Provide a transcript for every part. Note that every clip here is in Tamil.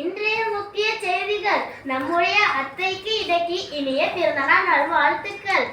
இன்றைய முக்கிய செய்திகள். நம்முடைய அத்தைக்கு இன்றைக்கு இனிய பிறந்தநாள் நல்வாழ்த்துக்கள்.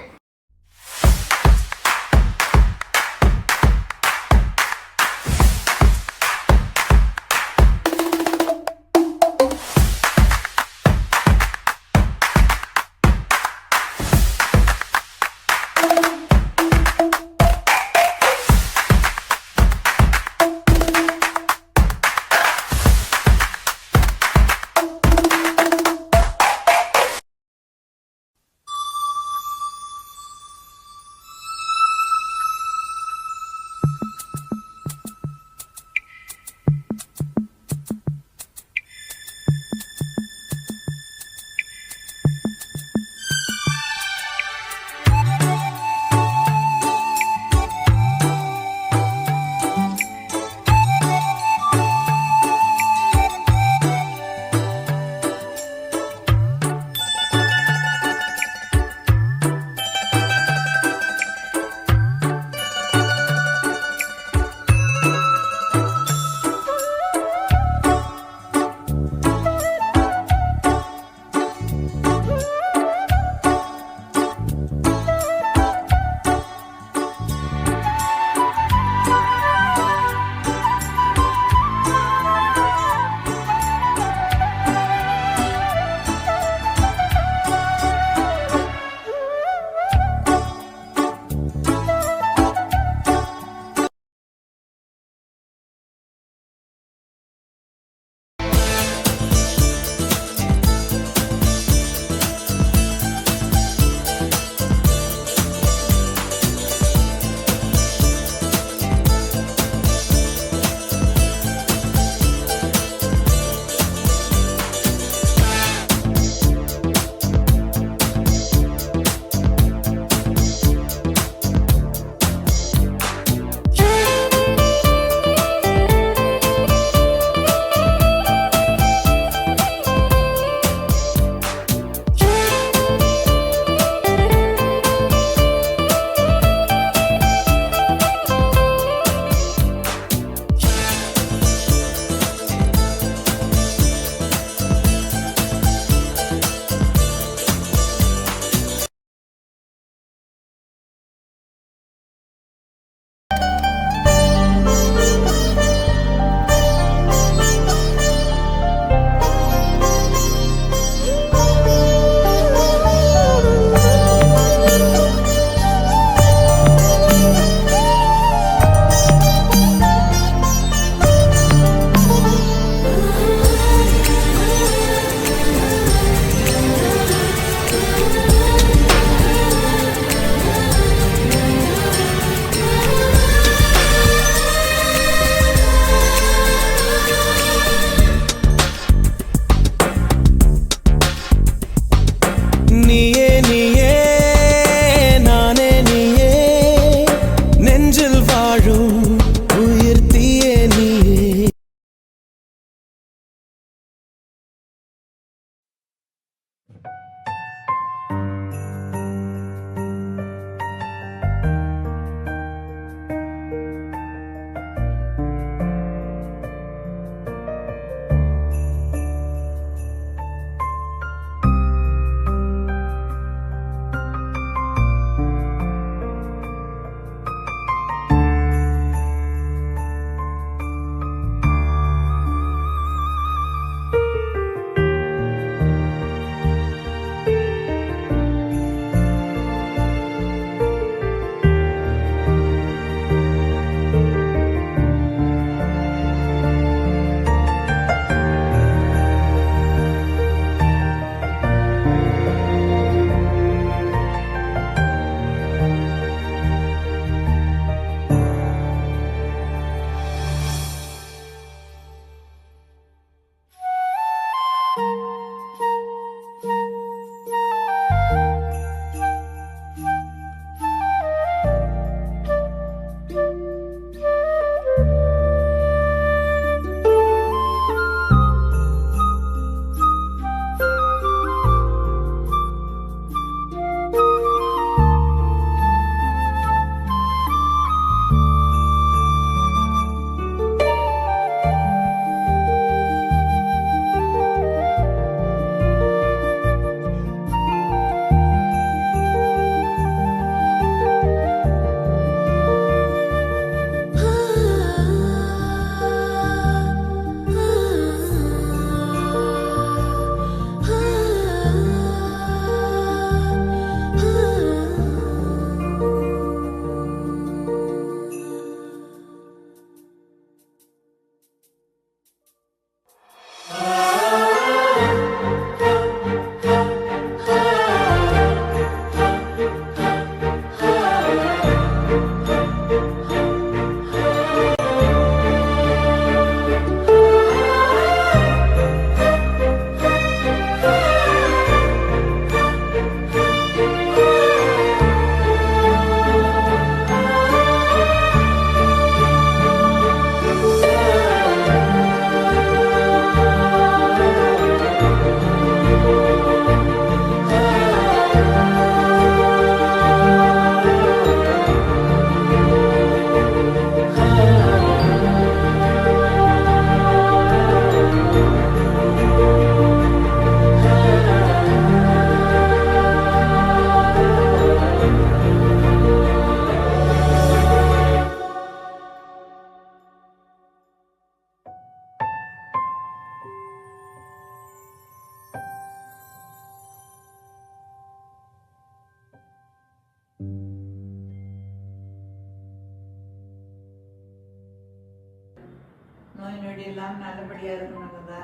எல்லாம் நல்லபடியாக இருக்கணுங்க.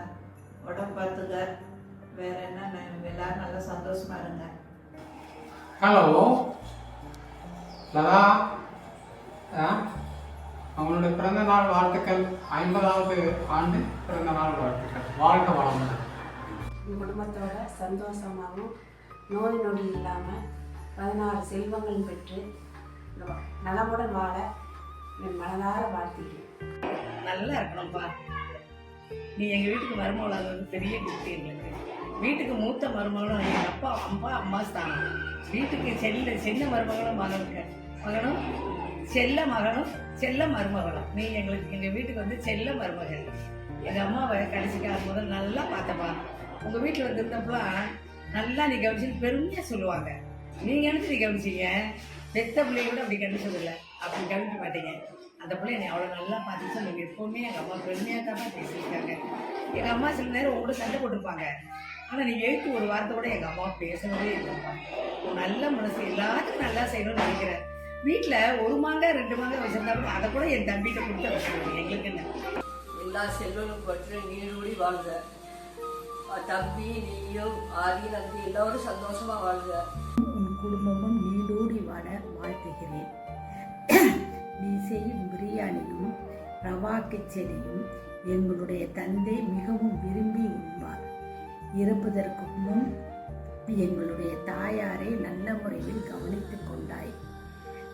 உடம்பு பார்த்துக்க. வேற என்ன, எல்லாரும் நல்லா சந்தோஷமா இருங்க. ஹலோ லதா, அவங்களுடைய பிறந்த நாள் வாழ்த்துக்கள். 50வது ஆண்டு பிறந்த நாள் வாழ்த்துக்கள். வாழ்க்கை வளமுடன். குடும்பத்தோட சந்தோஷமாகவும் நோய் நொடி இல்லாமல் 16 செல்வங்கள் பெற்று நலமுடன் வாழ என் மனதார வாழ்த்துக்கிறேன். நல்லா இருக்கணும்ப்பா. நீ எங்கள் வீட்டுக்கு மருமகளாக பெரிய குட்டி. எங்களுக்கு வீட்டுக்கு மூத்த மருமகளும் எங்கள் அப்பா அம்மா ஸ்தானம். வீட்டுக்கு சின்ன மருமகளும் மகனும் செல்ல மகனும் செல்ல மருமகளும். நீ எங்கள் வீட்டுக்கு வந்து செல்ல மருமகள். எங்கள் அம்மாவை கடைசிக்காக முதல் நல்லா பார்த்தப்பா. உங்கள் வீட்டில் வந்துருந்தப்பலாம் நல்லா நீ கவனிச்சு பெருமையாக சொல்லுவாங்க. நீங்கள் நினச்சி நீ கவனிச்சிங்க. பெத்த பிள்ளைய கூட அப்படி கவனிச்சதில்லை. அப்படி கவனிக்க மாட்டீங்க. அந்த பிள்ளை என்னை அவ்வளோ நல்லா பார்த்துச்சு. நீங்கள் எப்போவுமே எங்கள் அம்மா பெருமையாக தான் பேசியிருக்காங்க. எங்கள் அம்மா சில நேரம் உங்களோட சண்டை போட்டிருப்பாங்க. ஆனால் நீங்கள் எழுத்து ஒரு வார்த்தை கூட எங்கள் அம்மா பேசவே இல்லைப்பா. நல்ல மனசு, எல்லாத்துக்கும் நல்லா செய்யணும்னு நினைக்கிறேன். வீட்டில் 1 மாங்காய் 2 மாங்காய் வச்சிருந்தாலும் அதை கூட என் தம்பிகிட்ட கொடுத்து வச்சுருக்கேன். எங்களுக்கு என்ன எல்லா செல்வனும் பற்றி நீடூடி வாழ்க. தம்பி, நீயும், ஆதி, நந்தி எல்லோரும் சந்தோஷமா வாழ்க. உன் குடும்பமும் நீடூடி வாழ வாழ்த்துகிறேன். நீ செய்யும் பிரியாணியும் ரவா கிச்சடியும் எங்களுடைய தந்தை மிகவும் விரும்பி உண்பார். இறப்பதற்கு முன் எங்களுடைய தாயாரை நல்ல முறையில் கவனித்துக் கொண்டாய்.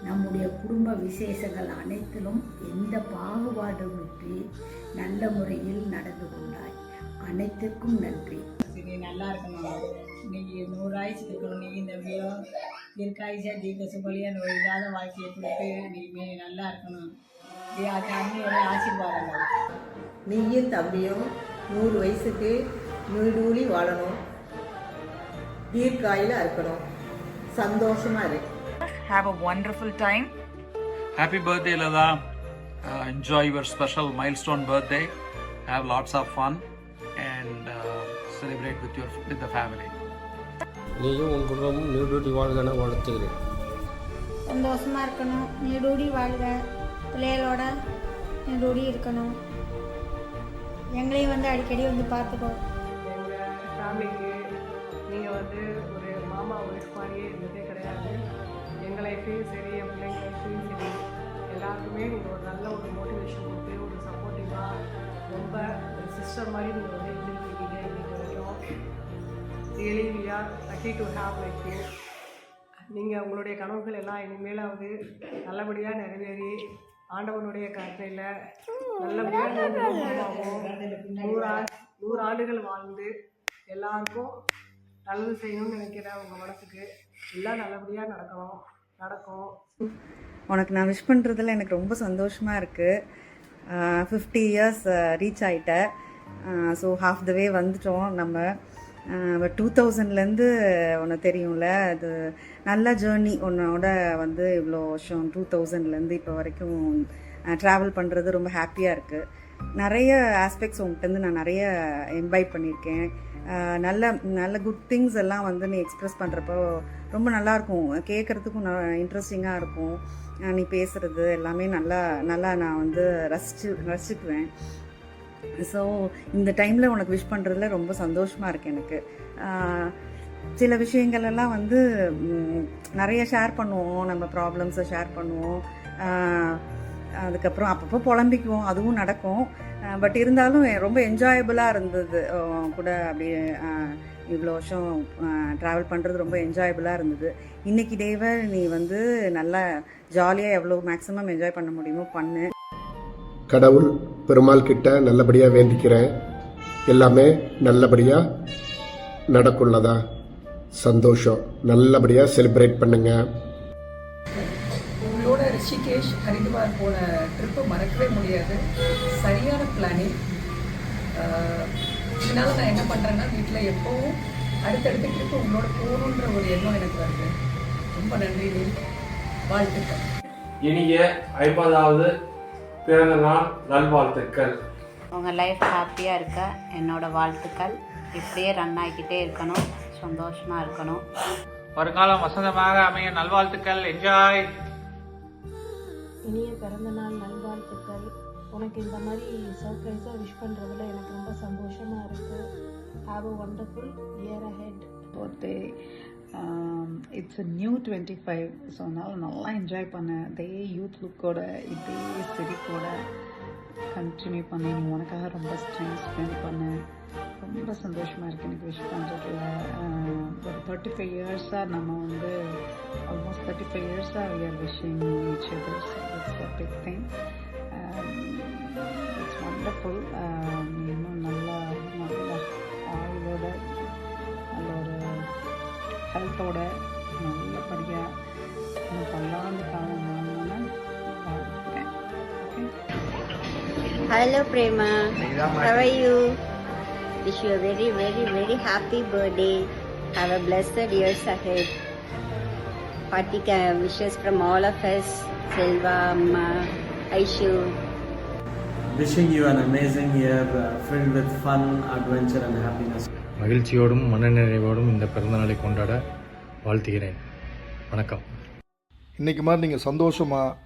நம்முடைய குடும்ப விசேஷங்கள் அனைத்திலும் எந்த பாகுபாடுமின்றி நல்ல முறையில் நடந்து கொண்டாய். அனைத்துக்கும் நன்றி. நீ நல்லா இருக்கணும். நீ 100 ஆயுசு இருக்கணும். நீ இந்த தீர்க்காயுஷா தீர்க்க சுபலியா நோய் இல்லாத வாழ்க்கையை கொடுத்து நீ நல்லா இருக்கணும். அண்ணியோட ஆசீர்வாதங்கள். நீயும் தம்பியும் 100 வயசுக்கு நீடூழி வாழணும். தீர்க்காயில இருக்கணும். சந்தோஷமா இரு. Have a wonderful time. Happy birthday, Lada. Enjoy your special milestone birthday. Have lots of fun and celebrate with the family. நீயும் உன் குடும்பமும் நீடூடி வாழ்கன வாழ்த்துகிறேன். சந்தோஷமாக இருக்கணும். நீடூடி வாழ்க. பிள்ளைகளோட நீடூடி இருக்கணும். எங்களையும் வந்து அடிக்கடி வந்து பார்த்துக்கோ. எங்கள் ஃபேமிலிக்கு நீங்கள் வந்து ஒரு மாமா ஒய்ஃப் மாதிரியே இருந்ததே கிடையாது. எங்கள் லைஃப்லேயும் சரி, என் பிள்ளைங்க லைஃப்லேயும் சரி, எல்லாருக்குமே நீங்கள் ஒரு நல்ல ஒரு மோட்டிவேஷன் கொடுத்து ஒரு சப்போர்ட்டிவாக ரொம்ப ஒரு சிஸ்டர் மாதிரி நீங்கள் வந்து இருந்துருக்கீங்க இன்றைக்கு வரைக்கும். Really we are lucky to have like you. நீங்கள் உங்களுடைய கனவுகள் எல்லாம் இனிமேலாவது நல்லபடியாக நிறைவேறி ஆண்டவனுடைய கருணையில் நல்லபடியாக 100 ஆண்டுகள் வாழ்ந்து எல்லாருக்கும் நல்லது செய்யணும்னு நினைக்கிற உங்கள் மனசுக்கு எல்லாம் நல்லபடியாக நடக்கும். உனக்கு நான் விஷ் பண்ணுறதுல எனக்கு ரொம்ப சந்தோஷமாக இருக்குது. 50 இயர்ஸ் ரீச் ஆகிட்டேன். ஸோ ஹாஃப் த வே வந்துட்டோம் நம்ம. 2000லேருந்து உனக்கு தெரியும்ல, அது நல்ல ஜேர்னி. உன்னோட வந்து இவ்வளோ வருஷம் 2000லேருந்து இப்போ வரைக்கும் ட்ராவல் பண்ணுறது ரொம்ப ஹாப்பியாக இருக்குது. நிறைய ஆஸ்பெக்ட்ஸ் உங்கள்கிட்டருந்து நான் நிறைய எம்பைப் பண்ணியிருக்கேன். நல்ல குட் திங்ஸ் எல்லாம் வந்து நீ எக்ஸ்ப்ரெஸ் பண்ணுறப்போ ரொம்ப நல்லாயிருக்கும். கேட்குறதுக்கும் இன்ட்ரெஸ்டிங்காக இருக்கும். நீ பேசுகிறது எல்லாமே நல்லா நான் வந்து ரசிச்சுக்குவேன். ஸோ இந்த டைமில் உனக்கு விஷ் பண்ணுறதுல ரொம்ப சந்தோஷமாக இருக்குது எனக்கு. சில விஷயங்கள் எல்லாம் வந்து நிறைய ஷேர் பண்ணுவோம். நம்ம ப்ராப்ளம்ஸை ஷேர் பண்ணுவோம். அதுக்கப்புறம் அப்பப்போ புலம்பிக்குவோம். அதுவும் நடக்கும். பட் இருந்தாலும் ரொம்ப என்ஜாயபுளாக இருந்தது கூட. அப்படியே இவ்வளோ வருஷம் ட்ராவல் பண்ணுறது ரொம்ப என்ஜாயபுளாக இருந்தது. இன்றைக்கி டேவை நீ வந்து நல்லா ஜாலியாக எவ்வளோ மேக்ஸிமம் என்ஜாய் பண்ண முடியுமோ பண்ணு. கடவுள் பெருமாள் கிட்ட நல்லபடியாக வேண்டிக்கிறேன். எல்லாமே நல்லபடியாக நடக்குள்ளதா. சந்தோஷம். நல்லபடியாக செலிப்ரேட் பண்ணுங்க. உங்களோட ரிஷிகேஷ் ஹரித்வார் போன ட்ரிப்பு மறக்கவே முடியாது. சரியான பிளானிங். இதனால் நான் என்ன பண்ணுறேன்னா, வீட்டில் எப்போவும் அடுத்தடுத்த ட்ரிப்பு உங்களோட போகணுன்ற ஒரு எண்ணம் எனக்கு வருது. ரொம்ப நன்றி. வாழ்த்துக்கள். இனிய 50வது பிறந்த நாள் நல்வாழ்த்துக்கள். உங்கள் லைஃப் ஹாப்பியாக இருக்க என்னோட வாழ்த்துக்கள். இப்படியே ரன் ஆகிக்கிட்டே இருக்கணும். சந்தோஷமாக இருக்கணும். ஒரு காலம் வசந்தமாக அமைய நல்வாழ்த்துக்கள். என்ஜாய். இனிய பிறந்த நாள் நல்வாழ்த்துக்கள். உனக்கு இந்த மாதிரி சர்ப்ரைஸாக விஷ் பண்ணுறதுல எனக்கு ரொம்ப சந்தோஷமாக இருக்குது. Have a wonderful year ahead. Birthday it's a new 25. So அதனால் நல்லா என்ஜாய் பண்ணேன். அதே யூத் லுக்கோட இதே சிரிப்போட கண்டினியூ பண்ணேன். நீ உனக்காக ரொம்ப டைம் ஸ்பெண்ட் பண்ணேன். ரொம்ப சந்தோஷமாக இருக்குது எனக்கு விஷ் பண்ணுறதுல. ஒரு 35 இயர்ஸாக நம்ம வந்து ஆல்மோஸ்ட் 35 இயர்ஸாக we are wishing each other. So that's a big thing. It's wonderful. நீ இன்னும் நல்லா ஆயுளோட நல்ல ஒரு ஹெல்த்தோட நல்லபடியாக இன்னும் பல்லாண்டு காலம் வாங்கணும்னு வாழ்த்துக்கிறேன். Hello Prema, how are you? Wish you a very, very, very happy birthday. Have a blessed years ahead. Party wishes from all of us. Selva, Amma, Aishu. Wishing you an amazing year filled with fun, adventure and happiness. மகிழ்ச்சியோடும் மனநிறைவோடும் இந்த பிறந்தநாளை கொண்டாட வாழ்த்துகிறேன். வணக்கம். இன்றைக்கி மாதிரி நீங்கள் சந்தோஷமாக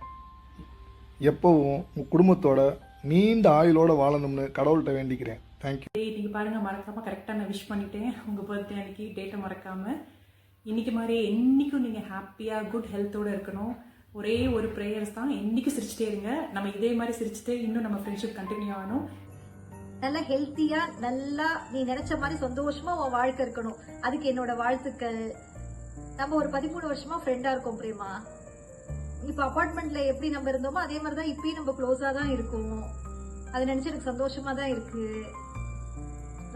எப்போவும் உங்கள் குடும்பத்தோட நீண்ட ஆயுளோடு வாழணும்னு கடவுள்கிட்ட வேண்டிக்கிறேன். தேங்க்யூ. இன்றைக்கி பாருங்கள், மறக்காமல் கரெக்டாக நான் விஷ் பண்ணிட்டேன். உங்கள் பர்த்டே அன்றைக்கி டேட்டை மறக்காமல். இன்றைக்கி மாதிரி என்றைக்கும் நீங்கள் ஹாப்பியாக குட் ஹெல்த்தோடு இருக்கணும். ஒரே ஒரு ப்ரேயர்ஸ் தான், என்றைக்கும் சிரிச்சிட்டே இருங்க. நம்ம இதே மாதிரி சிரிச்சுட்டு இன்னும் நம்ம ஃப்ரெண்ட்ஷிப் கண்டினியூ ஆகணும். நல்லா ஹெல்த்தியா, நல்லா நீ நினைச்ச மாதிரி சந்தோஷமா உன் வாழ்க்கை இருக்கணும். அதுக்கு என்னோட வாழ்த்துக்கள். நம்ம ஒரு 13 வருஷமா ஃப்ரெண்டா இருக்கோம் பிரேமா. இப்ப அபார்ட்மெண்ட்ல எப்படி நம்ம இருந்தோமோ அதே மாதிரிதான் இப்பயும் நம்ம க்ளோஸா தான் இருக்கோம். அதை நினைச்சு எனக்கு சந்தோஷமா தான் இருக்கு.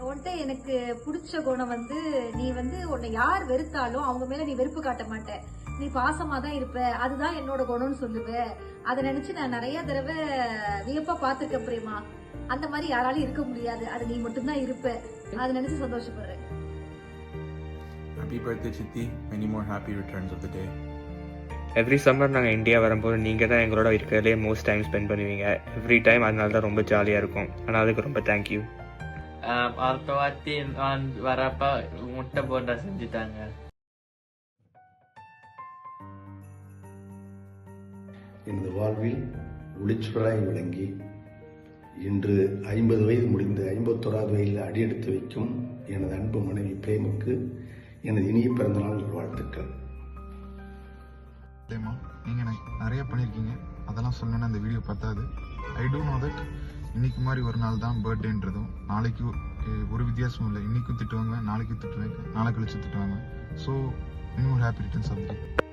உன்கிட்ட எனக்கு பிடிச்ச குணம் வந்து நீ வந்து உன்னை யார் வெறுத்தாலும் அவங்க மேல நீ வெறுப்பு காட்ட மாட்ட. நீ பாசமா தான் இருப்ப. அதுதான் என்னோட குணம்னு சொல்லுவேன். அதை நினைச்சு நான் நிறைய தடவை வியப்பா பாத்துருக்கேன் பிரேமா. அந்த மாதிரி யாராலும் இருக்க முடியாது. அது நீ மட்டும்தான் இருப்ப. அதை நினைச்சு சந்தோஷப்படுறேன். Happy birthday சித்தி. Many more happy returns of the day. Every summer நாங்கள் இந்தியா வரும்போது நீங்கள் தான் எங்களோட இருக்கிறதுலே மோஸ்ட் டைம் ஸ்பெண்ட் பண்ணுவீங்க. எவ்ரி டைம் அதனால தான் ரொம்ப ஜாலியாக இருக்கும். ஆனால் அதுக்கு ரொம்ப தேங்க்யூ. அடுத்த வாட்டி நான் வரப்ப முட்டை போண்டா செஞ்சுட்டாங்க. எனது வாழ்வில் ஒளிச்சுடராய் விளங்கி இன்று 50 வயது முடிந்து 51வது வயதில் அடியெடுத்து வைக்கும் எனது அன்பு மனைவி பிரேமுக்கு எனது இனிய பிறந்தநாள் வாழ்த்துக்கள். நீங்கள் எனக்கு நிறைய பண்ணியிருக்கீங்க. அதெல்லாம் சொன்னேன்னா அந்த வீடியோ பார்த்தாது. ஐ டூ நோ தட் இன்னைக்கு மாதிரி ஒரு நாள் தான் பர்த்டேன்றதும். நாளைக்கு ஒரு வித்தியாசமும் இல்லை. இன்றைக்கும் திட்டுவாங்க, நாளைக்கும் திட்டுவாங்க, நாளை கழிச்சு திட்டுவாங்க. ஸோ இன்னும் ஹாப்பி ரிட்டர்ன்ஸ் ஆஃப் தி டே.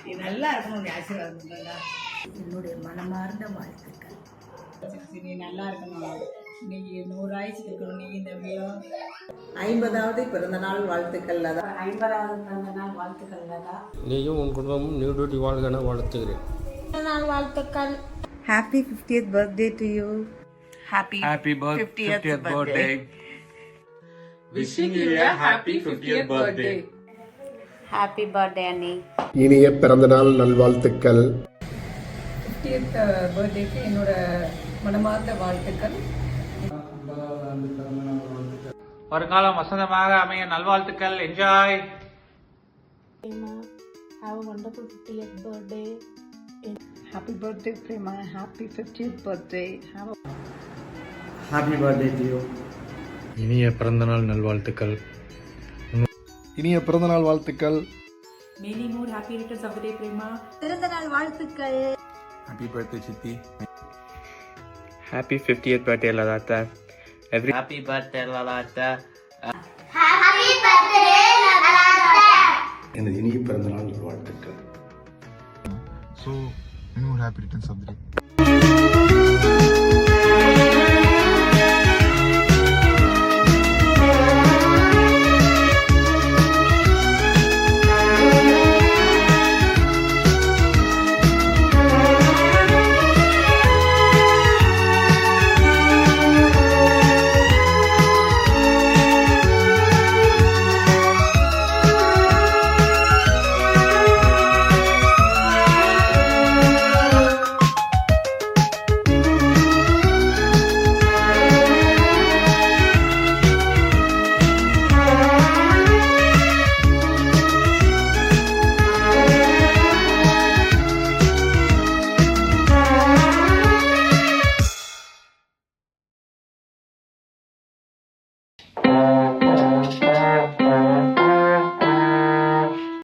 நீ நல்லா இருக்கணும். நீ ஆசீர்வாதம் பண்ணுறா. என்னுடைய மனமார்ந்த வாழ்த்துக்கள். நீ நல்லா இருக்கணும். நீ 100 ஆயிடுச்சு இருக்கணும். நீ இந்த 50வது பிறந்தநாள் வாழ்த்துக்கள். 50வது பிறந்தநாள் வாழ்த்துக்கள். நீயும் உன் குடும்பமும் நியூ டியூட்டி வாழ்க வாழ்த்துகிறேன். பிறந்தநாள் வாழ்த்துக்கள். Happy 50th birthday to you. Happy 50th birthday. Wishing you a happy 50th birthday. Happy birthday அண்ணி. இனிய பிறந்தநாள் நல்வாழ்த்துக்கள். 50th பர்த்டேக்கு என்னோட மனமார்ந்த வாழ்த்துக்கள். ஒரு காலம் வசந்தமாக அமைய நல்வாழ்த்துக்கள். Enjoy. Have a wonderful 50th birthday. Happy birthday Prema. Happy 50th birthday. Happy birthday to you. இனிய பிறந்தநாள் நல்வாழ்த்துக்கள். இனிய பிறந்தநாள் வாழ்த்துக்கள். Many more happy returns of the day Prema. பிறந்தநாள் வாழ்த்துக்கள். Happy birthday சித்தி. Happy 50th birthday Lalata. Happy birthday Lalata. Happy birthday Lalata. எனது இனிய பிறந்தநாள் வாழ்த்துக்கள். ஸோ இன்னும் happy returns of the day.